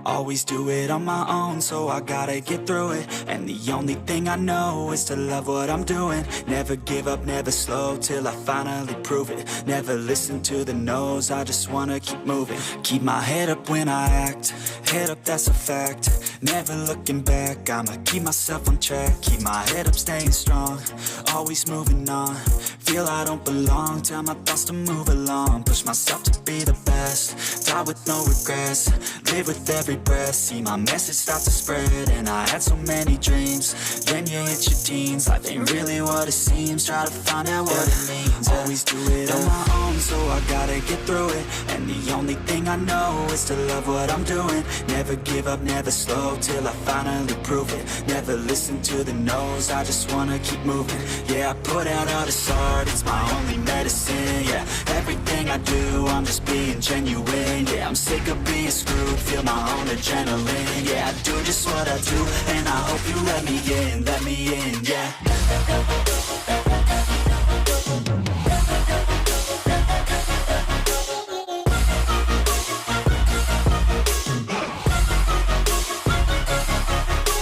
Always do it on my own, so I gotta get through it. And the only thing I know is to love what I'm doing. Never give up, never slow, till I finally prove it. Never listen to the no's, I just wanna keep moving. Keep my head up when I act, head up, that's a fact. Never looking back, I'ma keep myself on track. Keep my head up, staying strong, always moving on. Feel I don't belong, tell my thoughts to move along. Push myself to be the best, die with no regrets. Live with every breath, see my message start to spread. And I had so many dreams, then you hit your teens. Life ain't really what it seems, try to find out what it means. Always do it on my own, so I gotta get through it. And the only thing I know is to love what I'm doing. Never give up, never slow, till I finally prove it. Never listen to the no's, I just wanna keep moving. Yeah, I put out all this art, it's my only medicine. Yeah, everything I do, I'm just being genuine. Yeah, I'm sick of being screwed, feel my own adrenaline. Yeah, I do just what I do, and I hope you let me in, yeah.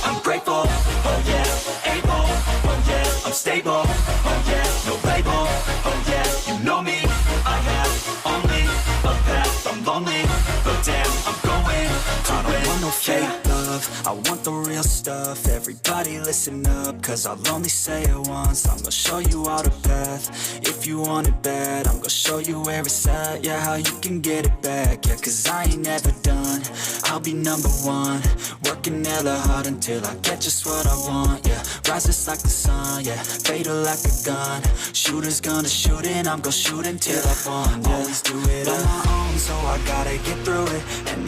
I'm grateful, oh yeah, able, oh yeah, I'm stable, oh yeah, no label, oh yeah, you know me, I have only a path, I'm lonely, but damn, I'm going to I don't want no fake love, I want the real stuff. Everybody listen up, cause I'll only say it once. I'm gonna show you all the path, if you want it bad. I'm gonna show you where it's at, yeah, how you can get it back. Yeah, cause I ain't never done, I'll be number one. Working hella hard until I get just what I want, yeah. Rises like the sun, yeah, fatal like a gun. Shooters gonna shoot and I'm gonna shoot until I fall, yeah. Always do it on my own, so I gotta get through it.